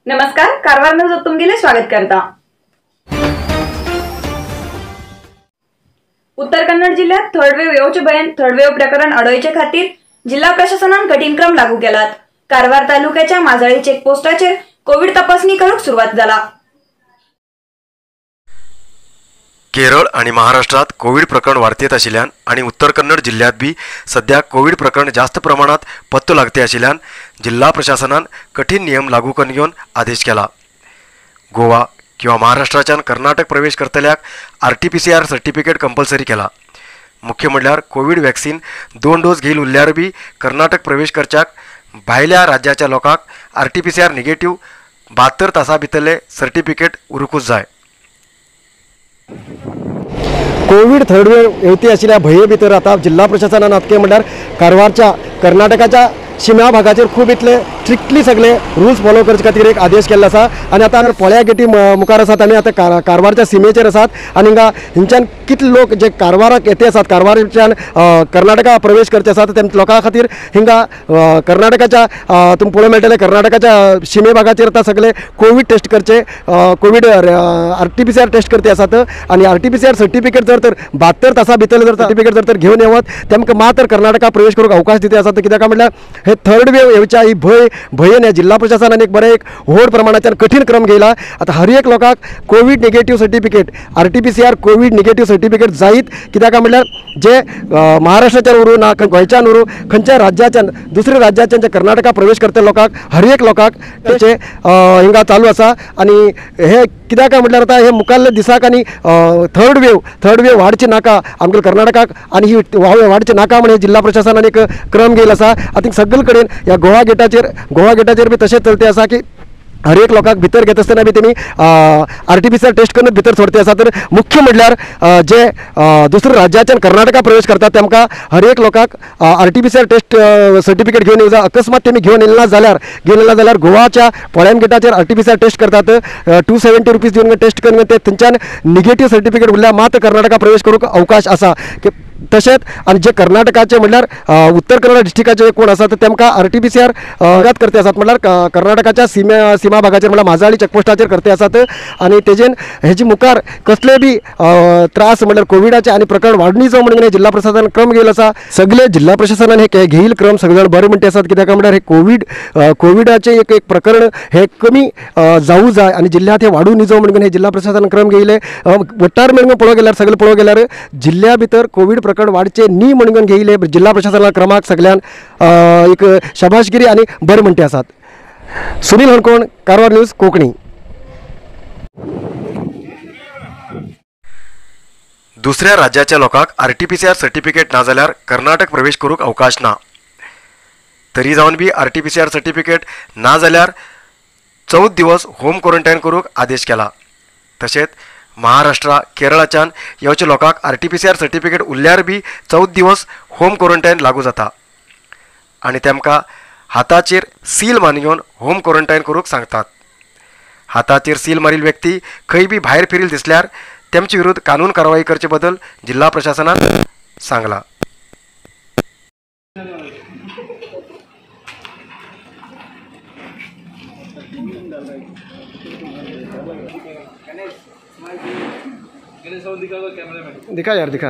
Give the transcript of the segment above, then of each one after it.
नमस्कार, कारवार न्यूज तुमगेले स्वागत करता। उत्तर कन्नड जिल्ह्यात थर्ड वेव्ह येवचे भयन थर्ड वेव्ह प्रकरण अडोयचे खातीर जिल्हा प्रशासनान कठीण क्रम लागू केलात। कारवार तालुक्याच्या माजाळी चेकपोस्टाचेर कोविड तपासणी करूक सुरुवात जाला। केरळ आणि महाराष्ट्रात कोविड प्रकरण वाढत आशिल्ल्यान आणि उत्तर कन्नड जिल्ह्यात बी सध्या कोविड प्रकरण जास्त प्रमाणात पत्तो लागते आशिल्ल्यान जिल्हा प्रशासनान कठीण नियम लागू करून घेवन आदेश केला। गोवा किंवा महाराष्ट्राच्यान कर्नाटक प्रवेश करतल्याक RT-PCR सर्टिफिकेट कंपल्सरी केला। मुख्य म्हणल्यार कोविड वॅक्सीन 2 डोस घेईल उरल्यार बी कर्नाटक प्रवेश करच्याक भायल्या राज्याच्या लोकांक RT-PCR निगेटिव्ह 72 तासां भितरले सर्टिफिकेट उरूकूच जाय। कोविड थर्ड वेव्ह येवती आशिल्ल्या भये भितर आता जिल्हा प्रशासनान आता म्हणल्यार कारवारच्या कर्नाटकाच्या शिम्या भागाचेर खूब इतले स्ट्रिक्टली सगळे रूल्स फॉलो करचे खातीर एक आदेश केल्लो आसा। आनी आतां पोळ्या गेटी मुखार आसात आनी आतां कारवारच्या सीमेचेर आसात आनी हिंच्यान कितले लोक जे कारवाराक येते आसात कारवारच्यान कर्नाटका प्रवेश करचे आसात त्या लोकां खातीर हिंगा कर्नाटकाच्या तुमकां पळोवंक मेळटलें कर्नाटकाच्या शिमे भागाचेर आतां सगळे कोविड टेस्ट करचे कोविड RT-PCR टेस्ट करते आसात आनी RT-PCR सर्टिफिकेट जर तर 72 तासां भितर जर सर्टिफिकेट जर तर घेवन येवत तेमकां मात्र कर्नाटका प्रवेश करूंक अवकाश दिते आसात। कित्याक म्हणल्यार हे थर्ड वेव्ह येवच्या ही भयन ह्या जिल्हा प्रशासनान एक बरें एक व्हड प्रमाणाच्यान कठीण क्रम घेयला। आता हर एक लोकांक Covid negative certificate RT-PCR Covid negative certificate जायत। कित्याक म्हणल्यार जे महाराष्ट्राच्यान उरूं ना गोंयच्यान उरूं खंयच्या राज्याच्यान दुसऱ्या राज्याच्यान जे कर्नाटका प्रवेश करता लोकांक हर एक लोकांक तेचे हिंगा चालू आसा। आनी हे कित्याक म्हणल्यार आता हे मुखाल्ले दिसाक आनी थर्ड वेव्ह वाडची नाका आमच्या कर्नाटकाक आनी ही वाडची नाका म्हणून जिल्हा प्रशासनान एक क्रम घेयला आसा। आतां सगळे कडेन ह्या गोवा गेटाचेर बी तशेंच चलते आसा की हर एक लोकांक भितर घेता आसतना बी तेमी RT-PCR टेस्ट करून भितर सोडते आसा। तर मुख्य म्हणल्यार जे दुसऱ्या राज्याच्यान कर्नाटका प्रवेश करतात तेमकां हर एक लोकांक RT-PCR टेस्ट सर्टिफिकेट घेवन येवजा। अकस्मात तेमी घेवन येयला जाल्यार गोवाच्या पोळ्यां गेटाचेर RT-PCR टेस्ट करतात 270 रुपीज दिवन टेस्ट करून ते थंयच्यान निगेटिव्ह सर्टिफिकेट उरल्यार मात्र कर्नाटका प्रवेश करूंक अवकाश आसा। तशेंच आनी जे कर्नाटकाचे म्हणल्यार उत्तर कन्नड डिस्ट्रिक्टाचे कोण आसा तेमकां RT-PCR घात करते आसात म्हणल्यार कर्नाटकाच्या सीमा भागाचेर म्हणल्यार माजाळी चेकपोस्टाचेर करते आसात आनी तेजेन हेजी मुखार कसले बी त्रास म्हणल्यार कोविडाचे आनी प्रकरण वाडून जावं म्हणून जिल्हा प्रशासनान क्रम घेयलो आसा। सगळे जिल्हा प्रशासनान हे घेयिल्लो क्रम सगळे जाण बरे म्हणटे आसात। कित्याक म्हणल्यार हे कोविडाचे एक प्रकरण हे कमी जावूं जाय आनी जिल्ह्यात हे वाडून जावं म्हणून हे जिल्हा प्रशासनान क्रम घेयले। वट्टार मेळून पळोवंक गेल्यार जिल्ह्या भितर कोविड प्रकरण वाडचे न्ही म्हणून घेयले जिल्हा प्रशासनाच्या क्रमाक सगळ्यान एक शाबासगिरी आनी बरे म्हणटे आसात। सुनील हणकोण, कारवार न्यूज कोंकणी। दुसऱ्या राज्याच्या लोकांक RT-PCR सर्टिफिकेट ना जाल्यार कर्नाटक प्रवेश करूंक अवकाश ना। तरी जावन बी RT-PCR सर्टिफिकेट ना जाल्यार 14 दिवस होम क्वॉरंटायन करूंक आदेश केला। तशेंच महाराष्ट्र केरळाच्यान येवच्या लोकांक RT-PCR सर्टिफिकेट उरल्यार बी 14 दिवस होम क्वॉरंटायन लागू जाता आनी तेमकां हाताचेर सील मारून घेवन होम क्वॉरंटायन करूंक सांगतात। हाताचेर सील मारिल्ली व्यक्ती खंय बी भायर फिरील दिसल्यार तेमचे विरुद्ध कानून कारवाई करचे बद्दल जिल्हा प्रशासनान सांगला। दिखा यार दिखा।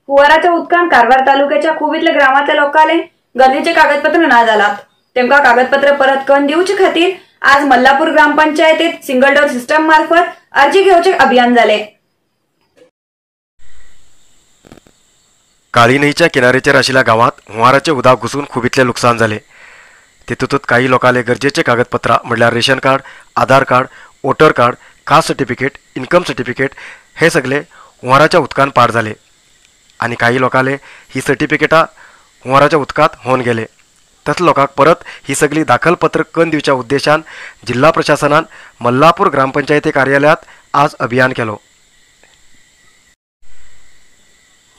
हुवाराच्या उदकान कारवार तालुक्याच्या खूब इतल्या ग्रामांतल्या लोकांले गरजेचे कागदपत्र ना जालात। तेमकां कागदपत्र परत करून दिवचे खातीर आज मल्लापूर ग्रामपंचायतीत सिंगल डोर सिस्टम मार्फत अर्जी घेवचे अभियान जाले। काळी न्हंयच्या किनारेचेर आशिल्ल्या गावात हुंवाराचे उदक घुसून खूब इतले लुकसाण जाले। तितूंतूच काही लोकांले गरजेचे कागदपत्रां म्हणल्यार ration card, Aadhaar card, voter card, caste certificate, income certificate हे सगळे हुंवाराच्या उदकान पाड जाले आनी काही लोकांले ही सर्टिफिकेटां हुंवाराच्या उदकांत होवन गेले। तसल्या लोकांक परत ही सगळी दाखलपत्र करून दिवच्या उद्देशान जिल्हा प्रशासनान मल्लापूर ग्रामपंचायती कार्यालयात आज अभियान केलो।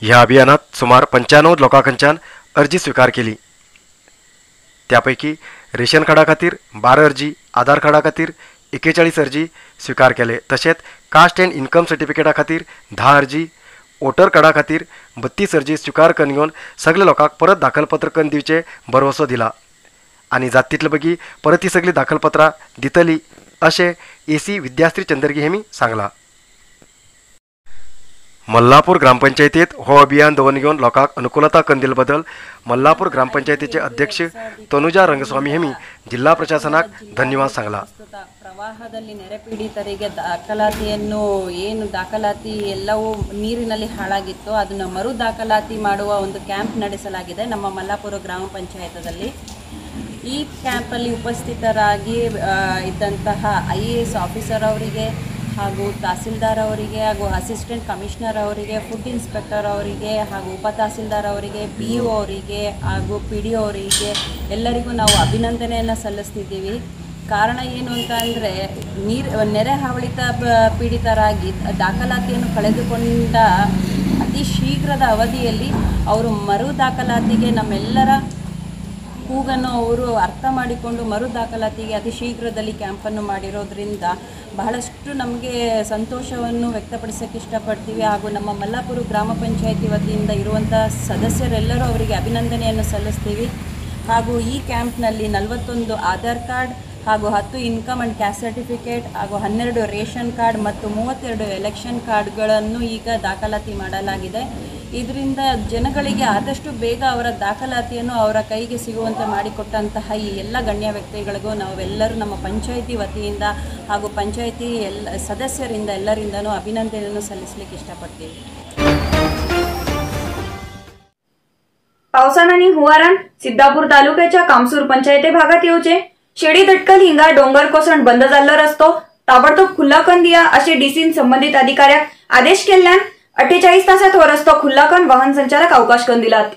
ह्या अभियानात सुमार 95 लोकांकडच्यान अर्जी स्वीकार केली। त्यापैकी रेशन कार्डा खातीर 12 अर्जी, आधार कार्डा खातीर 41 अर्जी स्वीकार केले. तशेंच कास्ट एंड इन्कम सर्टिफिकेटा खातीर 10 अर्जी, वोटर कार्डा खातीर 32 अर्जी स्वीकार करून घेवन सगळे लोकांक परत दाखलपत्र करून दिवचे भरवसो दिला आनी जाता तितले बेगी परत ही सगळी दाखलपत्रां दितली अशें AC विद्याश्री चंदरगी हेमी सांगला. मल्लापूर ग्रामपंचायतीत हो अभियान दवरून घेवन लोकांक अनुकूलता करून दिले बद्दल मल्लापूर ग्रामपंचायतीचे अध्यक्ष तनुजा रंगस्वामी हेमी जिल्हा प्रशासनाक धन्यवाद सांगला. ಪ್ರವಾಹದಲ್ಲಿ ನೆರೆಪೀಡಿತರಿಗೆ ದಾಖಲಾತಿ ಎಲ್ಲವೂ ನೀರಿನಲ್ಲಿ ಹಾಳಾಗಿತ್ತು, ಅದನ್ನು ಮರು ದಾಖಲಾತಿ ಮಾಡುವ ಒಂದು ಕ್ಯಾಂಪ್ ನಡೆಸಲಾಗಿದೆ ನಮ್ಮ ಮಲ್ಲಾಪುರ ಗ್ರಾಮ ಪಂಚಾಯತದಲ್ಲಿ. ಈ ಕ್ಯಾಂಪಲ್ಲಿ ಉಪಸ್ಥಿತರಾಗಿ ಇದ್ದಂತಹ IAS ಆಫೀಸರ್ ಅವರಿಗೆ ಹಾಗೂ ತಹಸೀಲ್ದಾರ್ ಅವರಿಗೆ ಹಾಗೂ ಅಸಿಸ್ಟೆಂಟ್ ಕಮಿಷನರ್ ಅವರಿಗೆ, ಫುಡ್ ಇನ್ಸ್ಪೆಕ್ಟರ್ ಅವರಿಗೆ ಹಾಗೂ ಉಪ ತಹಸೀಲ್ದಾರ್ ಅವರಿಗೆ, BO ಅವರಿಗೆ ಹಾಗೂ PDO ಅವರಿಗೆ ಎಲ್ಲರಿಗೂ ನಾವು ಅಭಿನಂದನೆಯನ್ನು ಸಲ್ಲಿಸ್ತಿದ್ದೀವಿ. ಕಾರಣ ಏನು ಅಂತ ಅಂದರೆ ನೆರೆ ಹಾವಳಿತ ಪೀಡಿತರಾಗಿ ದಾಖಲಾತಿಯನ್ನು ಕಳೆದುಕೊಂಡ ಅತಿ ಶೀಘ್ರದ ಅವಧಿಯಲ್ಲಿ ಅವರು ಮರು ದಾಖಲಾತಿಗೆ ನಮ್ಮೆಲ್ಲರ ಕೂಗನ್ನು ಅವರು ಅರ್ಥ ಮಾಡಿಕೊಂಡು ಮರು ದಾಖಲಾತಿಗೆ ಅತಿ ಶೀಘ್ರದಲ್ಲಿ ಕ್ಯಾಂಪನ್ನು ಮಾಡಿರೋದ್ರಿಂದ ಬಹಳಷ್ಟು ನಮಗೆ ಸಂತೋಷವನ್ನು ವ್ಯಕ್ತಪಡಿಸೋಕ್ಕೆ ಇಷ್ಟಪಡ್ತೀವಿ. ಹಾಗೂ ನಮ್ಮ ಮಲ್ಲಾಪುರ ಗ್ರಾಮ ಪಂಚಾಯತಿ ವತಿಯಿಂದ ಇರುವಂಥ ಸದಸ್ಯರೆಲ್ಲರೂ ಅವರಿಗೆ ಅಭಿನಂದನೆಯನ್ನು ಸಲ್ಲಿಸ್ತೀವಿ. ಹಾಗೂ ಈ ಕ್ಯಾಂಪ್ನಲ್ಲಿ 41 ಆಧಾರ್ ಕಾರ್ಡ್ ಹಾಗೂ 10 ಇನ್ಕಮ್ ಆ್ಯಂಡ್ ಕ್ಯಾಸ್ಟ್ ಸರ್ಟಿಫಿಕೇಟ್ ಹಾಗೂ 12 ರೇಷನ್ ಕಾರ್ಡ್ ಮತ್ತು 32 ಎಲೆಕ್ಷನ್ ಕಾರ್ಡ್ಗಳನ್ನು ಈಗ ದಾಖಲಾತಿ ಮಾಡಲಾಗಿದೆ. ಇದರಿಂದ ಜನಗಳಿಗೆ ಆದಷ್ಟು ಬೇಗ ಅವರ ದಾಖಲಾತಿಯನ್ನು ಅವರ ಕೈಗೆ ಸಿಗುವಂತೆ ಮಾಡಿಕೊಟ್ಟಂತಹ ಈ ಎಲ್ಲ ಗಣ್ಯ ವ್ಯಕ್ತಿಗಳಿಗೂ ನಾವೆಲ್ಲರೂ ನಮ್ಮ ಪಂಚಾಯಿತಿ ವತಿಯಿಂದ ಹಾಗೂ ಪಂಚಾಯಿತಿ ಸದಸ್ಯರಿಂದ ಎಲ್ಲರಿಂದನೂ ಅಭಿನಂದನೆಯನ್ನು ಸಲ್ಲಿಸಲಿಕ್ಕೆ ಇಷ್ಟಪಡ್ತೀವಿ. पावसान हुवारान सिद्धापूर तालुक्याच्या कामसूर पंचायती भागात येऊचे शेडी तटकल हिंगा डोंगर कोसण बंद जाल्लो रस्तो ताबडतोब खुल्ला करून दिया असे डीसीन संबंधित अधिकाऱ्याक आदेश केल्ल्यान 48 तासात हो रस्तो खुल्ला करून वाहन संचारक अवकाश करून दिलात.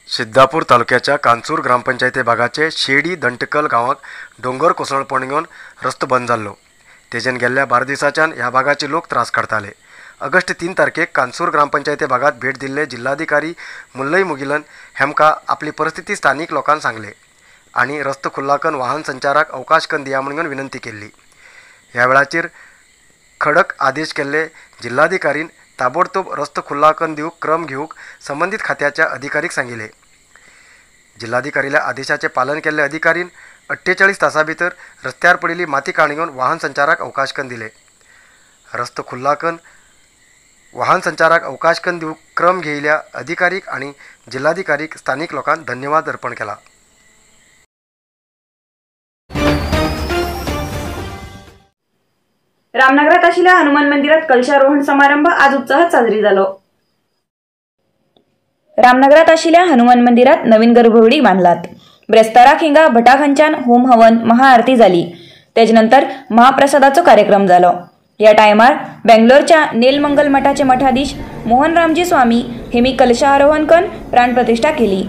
सिद्धापूर तालुक्याच्या कांसूर ग्रामपंचायती भागाचे शेडी दंटकल गावात डोंगर कोसळपण घेवन रस्तो बंद जाल्लो. तेजेन गेल्ल्या 12 दिसाच्यान ह्या भागाचे लोक त्रास काडताले. ऑगस्ट 3 तारखेक कांसूर ग्रामपंचायती भागात भेट दिल्ले जिल्हाधिकारी मुल्लई मुगिलन हेमका आपली परिस्थिती स्थानिक लोकांक सांगले आणि रस्तो खुल्ला करून वाहन संचाराक अवकाश करून दिया म्हणून विनंती केली. ह्या वेळाचेर खडक आदेश केल्ले जिल्हाधिकारीन ताबडतोब रस्तो खुल्ला करून दिवूंक क्रम घेवूंक संबंधित खात्याच्या अधिकारीक सांगिल्ले. जिल्हाधिकारील्या आदेशाचे पालन केल्ले अधिकारीन 48 तासां भितर रस्त्यार पडिल्ली माती काडून घेवन वाहन संचाराक अवकाश करून दिले. रस्तो खुल्ला करून वाहन संचाराक अवकाश करून दिवूंक क्रम घेयल्या अधिकारीक आणि जिल्हाधिकारीक स्थानिक लोकांक धन्यवाद अर्पण केला. रामनगरात आशिल्ल्या हनुमान मंदिरात कलशारोहण समारंभ आज उत्साहात साजरी झालो. रामनगरात आशिल्ल्या हनुमान मंदिरात नवीन गर्भगुडी बांधलात. ब्रेस्ताराक हिंगा भटाखांच्यान होम हवन महाआरती जाली. तेजनंतर महाप्रसादाचो कार्यक्रम जालो. या टायमार बेंगलोरच्या नेलमंगल मठाचे मठाधीश मोहनरामजी स्वामी हेमी कलशारोहण करून प्राणप्रतिष्ठा केली.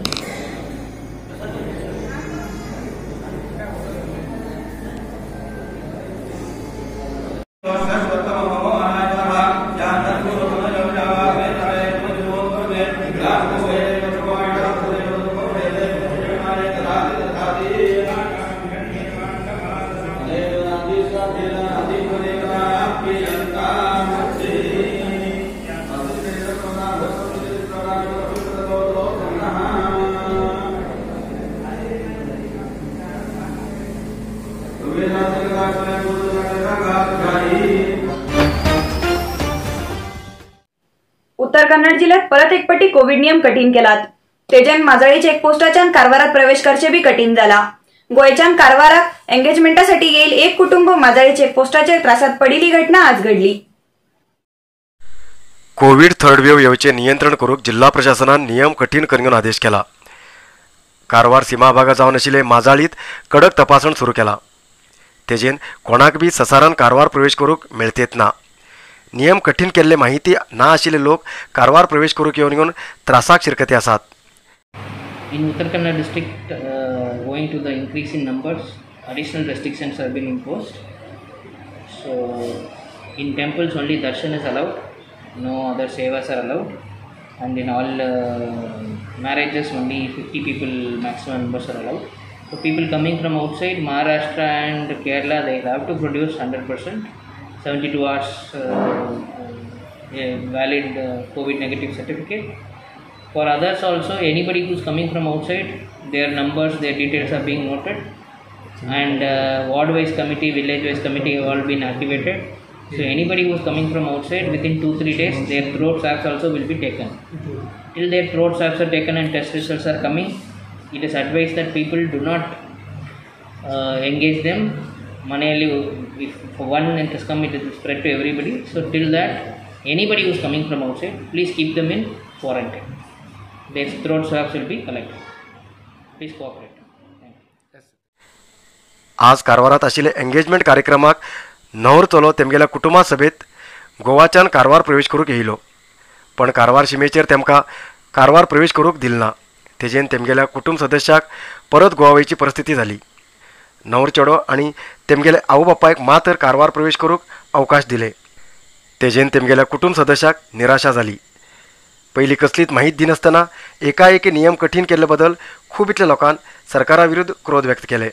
उत्तर कन्नड जिल्ह्यात परत एक पट्टी कोविड नियम कठीण केलात. तेजन माजळी चेकपोस्टाच्यान कारवारात प्रवेश करचे बी कठीण झाला. गोयच्यान कारवाराक एंगेजमेंटासाठी येईल एक कुटुंब माजळी चेकपोस्टाच्या त्रासात पडिल्ली घटना आज घडली. कोविड थर्ड वेव्ह येवचे नियंत्रण करूक जिल्हा प्रशासनान नियम कठीण करून आदेश केला. कारवार सीमा भागात जावन आशिल्ले माजाळीत कडक तपासण सुरू केला. तेजेन कोणाक बी ससारान कारवार प्रवेश करूक मेळतेत ना. नियम कठीण केल्ले माहिती ना आशिल्ले लोक कारवार प्रवेश करूक येवन त्रासाक शिरकते आसात. In Uttar Kannada district, owing to the increase in numbers, additional restrictions have been imposed. So, in temples only darshan is allowed, no other sevas are allowed, and in all marriages only 50 people maximum members are allowed. So people coming from outside Maharashtra and Kerala, they have to produce 100%, 72 hours a valid COVID negative certificate. For others also, anybody who is coming from outside, their numbers, their details are being noted, and ward-wise committee, village-wise committee have all been activated. So anybody who is coming from outside, within 2-3 days, their throat swabs also will be taken. Till their throat swabs are taken and test results are coming, it is advised that people do not engage them. If for one it has come, it will spread to everybody. So till that, anybody who is coming from outside, please keep them in quarantine. Their throat swabs will be collected. Please cooperate. आज कारवारात आशिल्ले engagement कार्यक्रमाक न्हवरचलो तेमगेल्या कुटुंबा सभेत गोवाच्यान कारवार प्रवेश करूंक येयलो, पण कारवार शिमेचेर तेमकां कारवार प्रवेश करूंक दिल ना. तेजेन तेमगेल्या कुटुंब सदस्याक परत गोवा वयची परिस्थिती जाली. न्हवरचेडो आनी तेमगेले आवय बापायक मात्र कारवार प्रवेश करूंक अवकाश दिले. तेजेन तेमगेल्या कुटुंब सदस्याक निराशा जाली. पयलीं कसलीच माहिती दिनासतना एकाएकी नियम कठीण केल्ले बदल खूब इतल्या लोकांन सरकारा विरुद्ध क्रोध व्यक्त केले.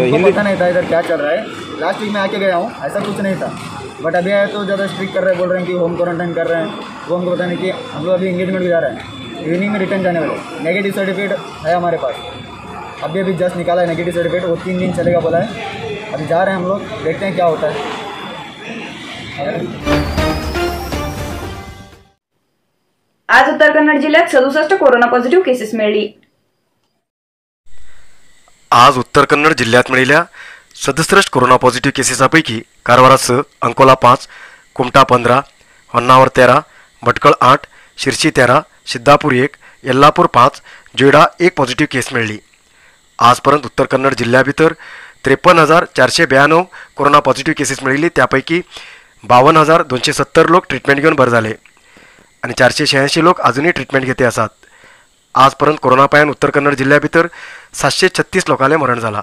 हिंदी पता नहीं था इधर क्या चल रहा है. लास्ट वीक में आके गया हूँ, ऐसा कुछ नहीं था, बट अभी आया तो ज़्यादा स्ट्रिक्ट कर रहे हैं, बोल रहे हैं कि होम क्वारंटाइन कर रहे हैं. वो हमको पता नहीं कि हम लोग अभी इंगेजमेंट भी जा रहे हैं, इवनिंग में रिटर्न जाने वाले. नेगेटिव सर्टिफिकेट है हमारे पास, अभी जस्ट निकाला है नेगेटिव सर्टिफिकेट, वो 3 दिन चलेगा बोला है. अभी जा रहे हैं हम लोग, देखते हैं क्या होता है. आज उत्तर कन्नड जिल्ह्यात 67 कोरोना पॉझिटिव्ह केसेस मिळाली. आज उत्तर कन्नड जिल्ह्यात मिळालेल्या 67 कोरोना पॉझिटिव्ह केसेसपैकी कारवारात 6, अंकोला 5, कुमटा 15, होन्नावर 13, भटकळ 8, शिरसी 13, सिद्धापूर 1, येल्लापूर 5, जोयडा 1 पॉझिटिव्ह केस मिळली. आजपर्यंत उत्तर कन्नड जिल्ह्या भितर 53,492 कोरोना पॉझिटिव्ह केसेस मिळिल्ली. त्यापैकी 52,270 लोक ट्रीटमेंट घेऊन बरे झाले आणि 486 लोक अजूनही ट्रीटमेंट घेते आसात. आजपर्यंत कोरोना पायान उत्तर कन्नड जिल्ह्या भितर 736 लोकांले मरण झाला.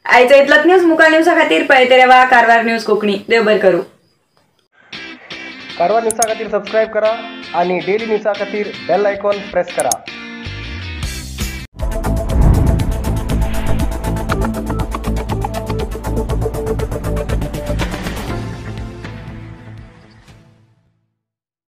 आयचा इतलाच न्यूज. मुखार न्यूजा खातीर पळयते रावा कारवार न्यूज कोंकणी. देव बरें करूं. कारवार न्यूजा खातीर सबस्क्राईब करा आणि डेली न्यूजा खातीर बेल आयकॉन प्रेस करा.